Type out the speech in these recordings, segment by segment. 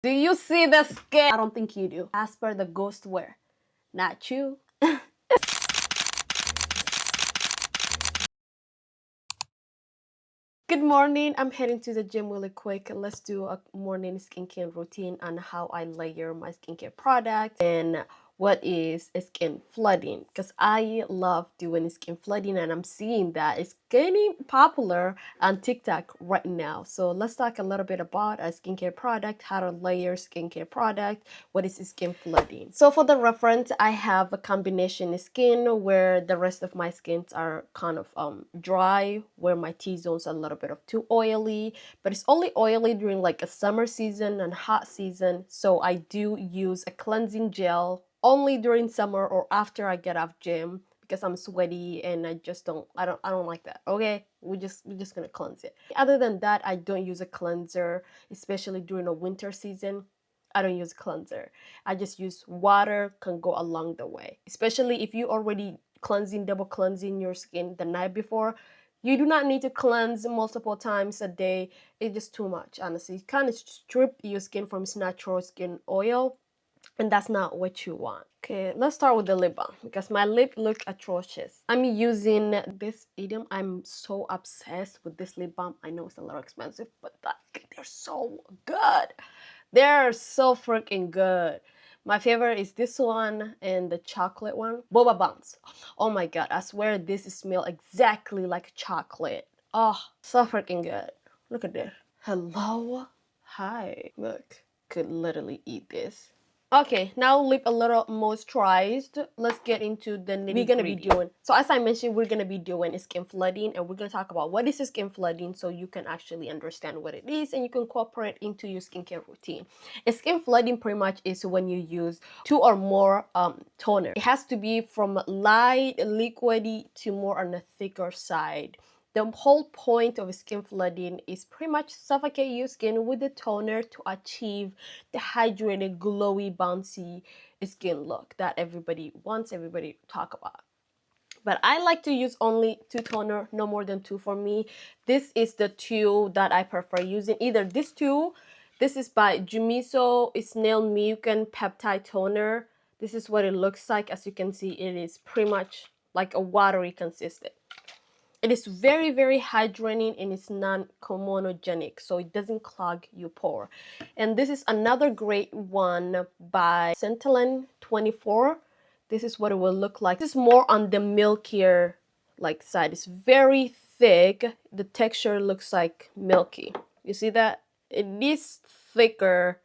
Do you see the skin? I don't think you do. As per the ghost wear, not you. Good morning. I'm heading to the gym really quick. Let's do a morning skincare routine on how I layer my skincare product and what is skin flooding, because I love doing skin flooding and I'm seeing that it's getting popular on TikTok right now. So let's talk a little bit about a skincare product, how to layer skincare product, what is skin flooding. So for the reference, I have a combination skin where the rest of my skins are kind of dry, where my T-zones are a little bit of too oily, but it's only oily during like a summer season and hot season. So I do use a cleansing gel only during summer or after I get off gym, because I'm sweaty and I don't like that. Okay, we're just gonna cleanse it. Other than that, I don't use a cleanser, especially during a winter season. I don't use cleanser. I just use water, can go along the way. Especially if you already double cleansing your skin the night before, you do not need to cleanse multiple times a day. It's just too much, honestly. It kind of strip your skin from its natural skin oil, and that's not what you want. Okay, let's start with the lip balm because my lip look atrocious. I'm using this idiom. I'm so obsessed with this lip balm. I know it's a little expensive, but they're so good. They're so freaking good. My favorite is this one and the chocolate one, boba bounce. Oh my god, I swear this smells exactly like chocolate. Oh, so freaking good. Look at this. Hello, hi. Look, could literally eat this. Okay, now lip a little moisturized. Let's get into the nitty we're gonna be doing. So as I mentioned, we're gonna be doing skin flooding, and we're gonna talk about what is skin flooding so you can actually understand what it is and you can incorporate into your skincare routine. Skin flooding pretty much is when you use two or more toner. It has to be from light, liquidy to more on the thicker side. The whole point of skin flooding is pretty much suffocate your skin with the toner to achieve the hydrated, glowy, bouncy skin look that everybody wants, everybody talk about. But I like to use only two toner, no more than two for me. This is the two that I prefer using. Either this two, this is by Jumiso Snail Mucin Peptide Toner. This is what it looks like. As you can see, it is pretty much like a watery consistent. It is very, very hydrating and it's non-comedogenic, so it doesn't clog your pore. And this is another great one by Centilin 24. This is what it will look like. This is more on the milkier like side. It's very thick. The texture looks like milky. You see that? It is thicker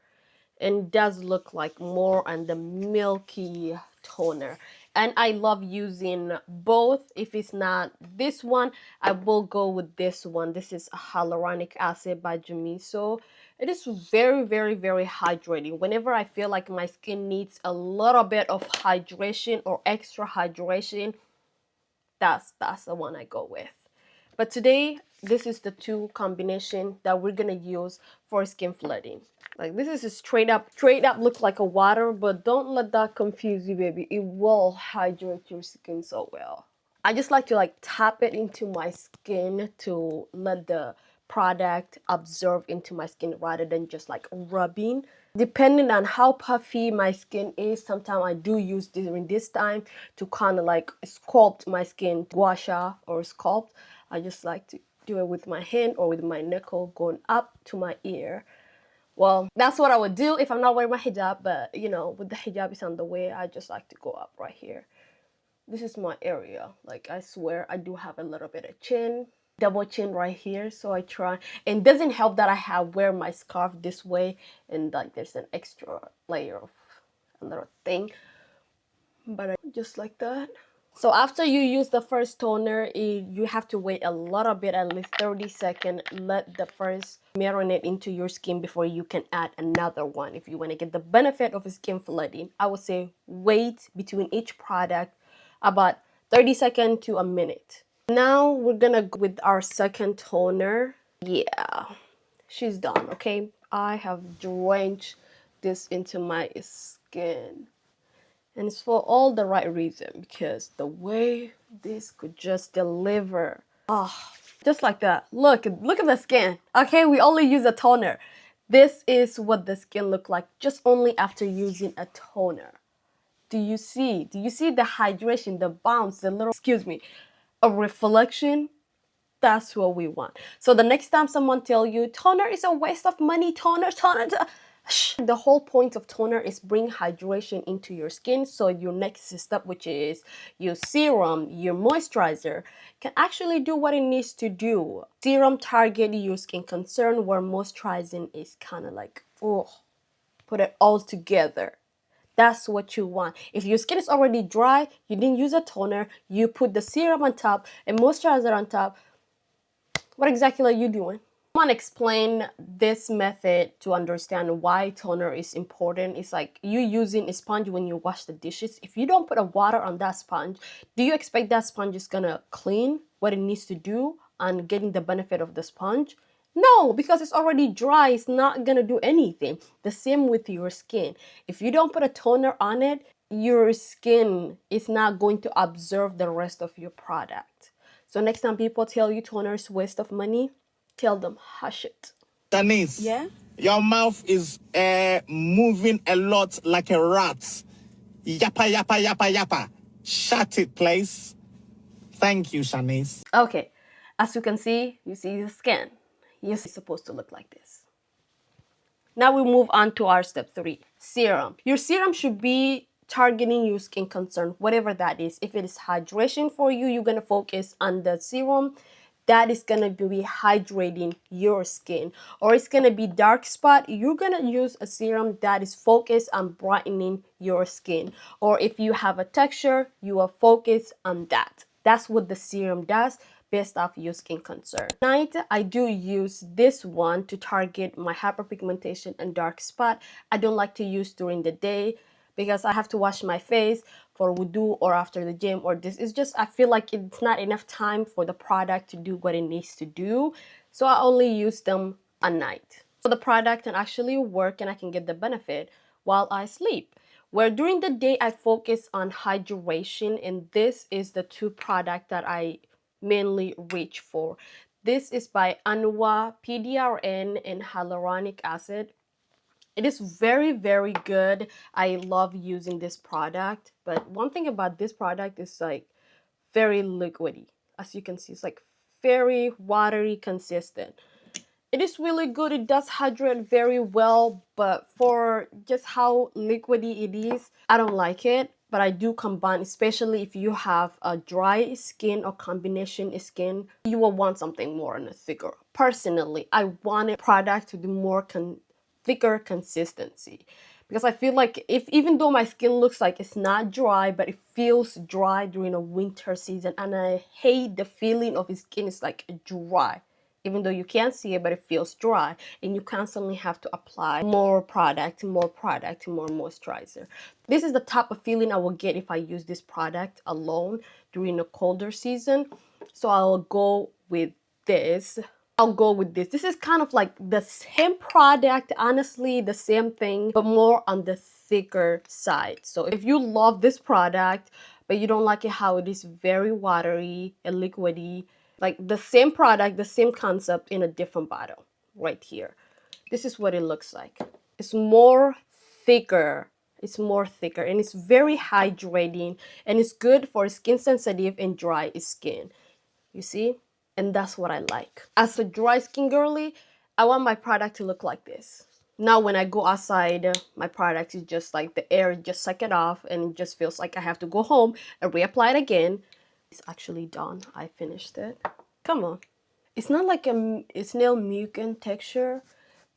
and does look like more on the milky toner, and I love using both. If it's not this one, I will go with this one. This is a hyaluronic acid by Jumiso. It is very, very, very hydrating. Whenever I feel like my skin needs a little bit of hydration or extra hydration, that's the one I go with. But today, this is the two combination that we're gonna use for skin flooding. Like this is a straight up look like a water, but don't let that confuse you, baby. It will hydrate your skin so well. I just like to like tap it into my skin to let the product absorb into my skin rather than just like rubbing. Depending on how puffy my skin is, sometimes I do use during this time to kind of like sculpt my skin, gua sha or sculpt. I just like to do it with my hand or with my knuckle going up to my ear. Well, that's what I would do if I'm not wearing my hijab, but you know, with the hijab is on the way, I just like to go up right here. This is my area. Like I swear I do have a little bit of chin, double chin right here. So I try, and it doesn't help that I have wear my scarf this way and like there's an extra layer of a little thing, but I just like that. So after you use the first toner, you have to wait a little bit, at least 30 seconds. Let the first marinate into your skin before you can add another one. If you want to get the benefit of skin flooding, I would say wait between each product about 30 seconds to a minute. Now we're gonna go with our second toner. Yeah, she's done, okay? I have drenched this into my skin. And it's for all the right reason, because the way this could just deliver. Oh, just like that. Look at the skin. Okay, we only use a toner. This is what the skin look like just only after using a toner. Do you see? Do you see the hydration, the bounce, the little, excuse me, a reflection? That's what we want. So the next time someone tell you toner is a waste of money, toner, the whole point of toner is bring hydration into your skin. So your next step, which is your serum, your moisturizer, can actually do what it needs to do. Serum target your skin concern, where moisturizing is kind of like, oh, put it all together. That's what you want. If your skin is already dry, you didn't use a toner, you put the serum on top and moisturizer on top, what exactly are you doing? I want to explain this method to understand why toner is important. It's like you using a sponge when you wash the dishes. If you don't put a water on that sponge, do you expect that sponge is gonna clean what it needs to do and getting the benefit of the sponge? No, because it's already dry, it's not gonna do anything. The same with your skin. If you don't put a toner on it, your skin is not going to absorb the rest of your product. So next time people tell you toner is waste of money, tell them hush it. Denise, yeah? Your mouth is moving a lot like a rat. Yappa, yappa, yappa, yappa. Shut it, please. Thank you, Shanice. Okay, as you can see, you see the skin. It's supposed to look like this. Now we move on to our step 3, serum. Your serum should be targeting your skin concern, whatever that is. If it is hydration for you, you're gonna focus on the serum that is gonna be hydrating your skin. Or it's gonna be dark spot, you're gonna use a serum that is focused on brightening your skin. Or if you have a texture, you are focused on that. That's what the serum does based off your skin concern. At night, I do use this one to target my hyperpigmentation and dark spot. I don't like to use during the day because I have to wash my face for wudu or after the gym, or this is just, I feel like it's not enough time for the product to do what it needs to do. So I only use them at night. So the product can actually work and I can get the benefit while I sleep. Where during the day I focus on hydration, and this is the 2 product that I mainly reach for. This is by Anwa, PDRN and hyaluronic acid. It is very, very good. I love using this product, but one thing about this product is like very liquidy. As you can see, it's like very watery consistent. It is really good. It does hydrate very well, but for just how liquidy it is, I don't like it. But I do combine, especially if you have a dry skin or combination skin, you will want something more on a thicker. Personally, I want a product to do more thicker consistency, because I feel like if even though my skin looks like it's not dry, but it feels dry during a winter season, and I hate the feeling of his skin is like dry, even though you can't see it, but it feels dry, and you constantly have to apply more product, more moisturizer. This is the type of feeling I will get if I use this product alone during a colder season. So I'll go with this. This is kind of like the same product, honestly, the same thing, but more on the thicker side. So if you love this product, but you don't like it how it is very watery and liquidy, like the same product, the same concept in a different bottle right here. This is what it looks like. It's more thicker. It's more thicker and it's very hydrating, and it's good for skin sensitive and dry skin. You see? And that's what I like. As a dry skin girly, I want my product to look like this. Now when I go outside, my product is just like the air just suck it off, and it just feels like I have to go home and reapply it again. It's actually done. I finished it. Come on. It's not like a Snail Mucin texture,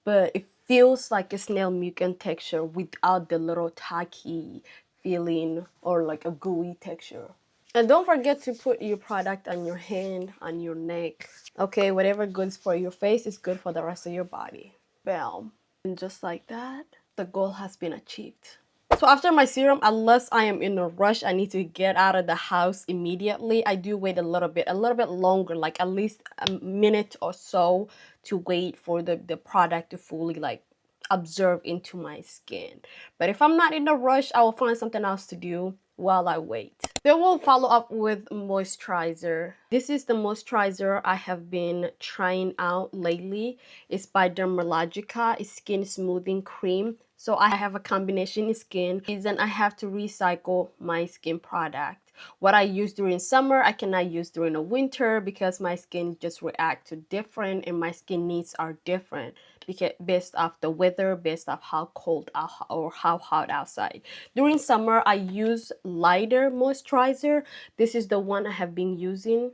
but it feels like a Snail Mucin texture without the little tacky feeling or like a gooey texture. And don't forget to put your product on your hand, on your neck. Okay, whatever good for your face is good for the rest of your body. Bam. And just like that, the goal has been achieved. So after my serum, unless I am in a rush, I need to get out of the house immediately, I do wait a little bit longer, like at least a minute or so, to wait for the product to fully like absorb into my skin. But if I'm not in a rush, I will find something else to do while I wait. Then we'll follow up with moisturizer. This is the moisturizer I have been trying out lately. It's by Dermalogica. It's skin smoothing cream. So I have a combination skin and I have to recycle my skin product. What I use during summer, I cannot use during the winter because my skin just react to different and my skin needs are different because based off the weather, based off how cold or how hot outside. During summer, I use lighter moisturizer. This is the one I have been using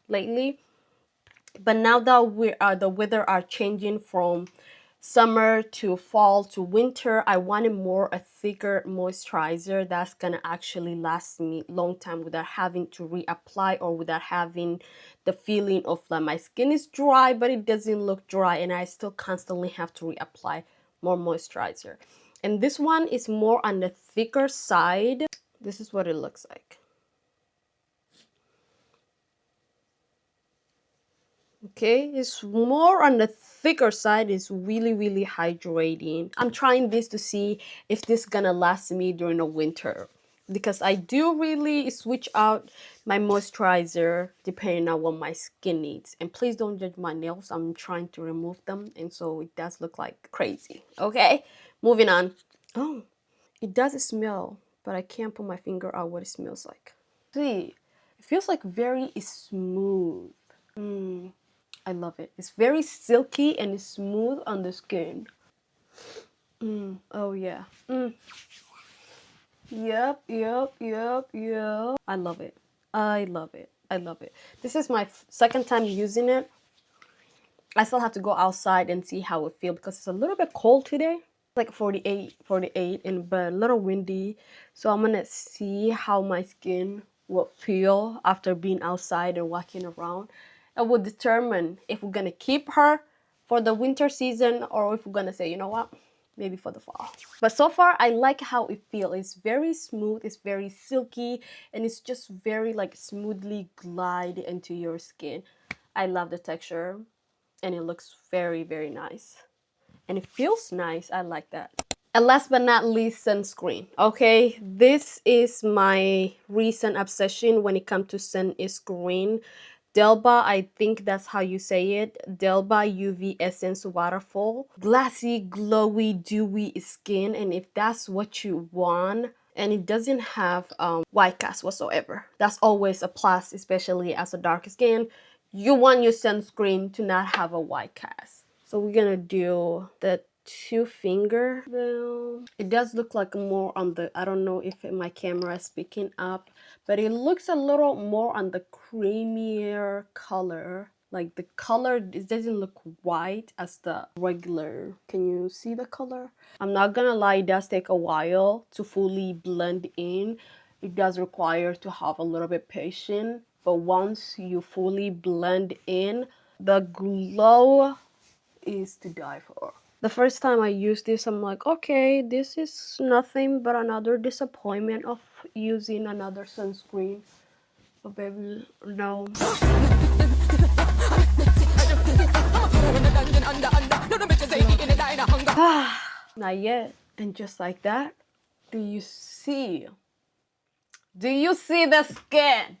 lately. But now that the weather are changing from summer to fall to winter, I wanted a thicker moisturizer that's gonna actually last me long time without having to reapply or without having the feeling of like my skin is dry but it doesn't look dry and I still constantly have to reapply more moisturizer. And this one is more on the thicker side. This is what it looks like. Okay, it's more on the thicker side. It's really hydrating. I'm trying this to see if this is gonna last me during the winter because I do really switch out my moisturizer depending on what my skin needs. And please don't judge my nails. I'm trying to remove them and so it does look like crazy. Okay, moving on. Oh, it does smell, but I can't put my finger out what it smells like. See, it feels like very smooth. I love it. It's very silky and it's smooth on the skin. Oh yeah. Yep. I love it. I love it. I love it. This is my second time using it. I still have to go outside and see how it feels because it's a little bit cold today. Like 48 and but a little windy. So I'm gonna see how my skin will feel after being outside and walking around. It will determine if we're gonna keep her for the winter season or if we're gonna say, you know what, maybe for the fall. But so far I like how it feels. It's very smooth, it's very silky, and it's just very like smoothly glide into your skin. I love the texture and it looks very nice. And it feels nice. I like that. And last but not least, sunscreen. Okay, this is my recent obsession when it comes to sunscreen. Delba, I think that's how you say it. Delba UV Essence Waterfull. Glassy, glowy, dewy skin. And if that's what you want, and it doesn't have white cast whatsoever. That's always a plus, especially as a dark skin. You want your sunscreen to not have a white cast. So we're gonna do the 2-finger. It does look like more on the, I don't know if my camera is picking up, but it looks a little more on the creamier color. Like the color, it doesn't look white as the regular. Can you see the color? I'm not gonna lie, it does take a while to fully blend in. It does require to have a little bit patience, but once you fully blend in, the glow is to die for. The first time I used this, I'm like, okay, this is nothing but another disappointment of using another sunscreen. But baby, no. Not yet. And just like that, do you see? Do you see the skin?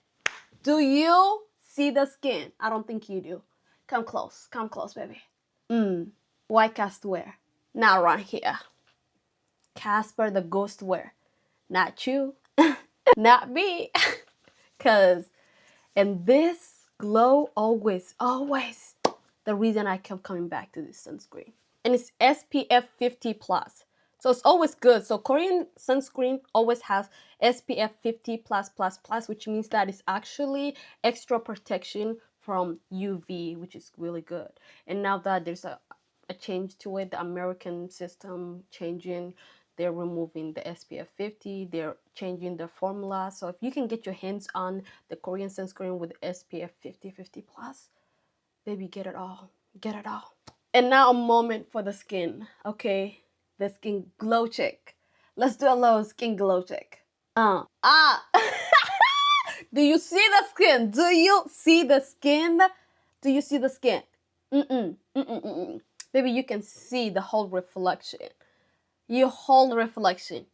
Do you see the skin? I don't think you do. Come close, baby. White cast where? Not around here. Casper the ghost where? Not you. Not me. And this glow always, the reason I kept coming back to this sunscreen. And it's SPF 50 plus. So it's always good. So Korean sunscreen always has SPF 50 plus, which means that it's actually extra protection from UV, which is really good. And now that there's a change to it, the American system changing, they're removing the SPF 50, they're changing the formula. So if you can get your hands on the Korean sunscreen with SPF 50 plus, baby, get it all. Get it all. And now a moment for the skin, okay? The skin glow check. Let's do a little skin glow check. Do you see the skin? Do you see the skin? Do you see the skin? Baby, you can see the whole reflection. Your whole reflection.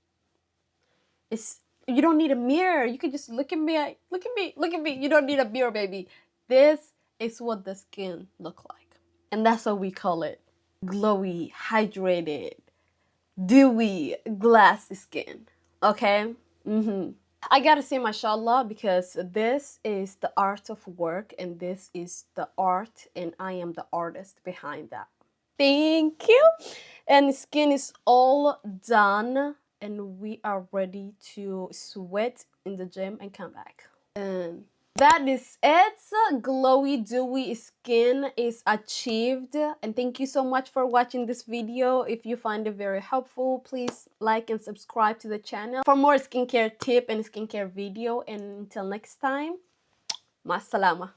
It's You don't need a mirror. You can just look at me, look at me, look at me. You don't need a mirror, baby. This is what the skin look like. And that's what we call it. Glowy, hydrated, dewy, glass skin. Okay? I gotta say mashallah because this is the art of work and this is the art and I am the artist behind that. Thank you. And skin is all done and we are ready to sweat in the gym and come back. And that is it. Glowy, dewy skin is achieved. And thank you so much for watching this video. If you find it very helpful, please like and subscribe to the channel for more skincare tip and skincare video. And until next time, ma salama.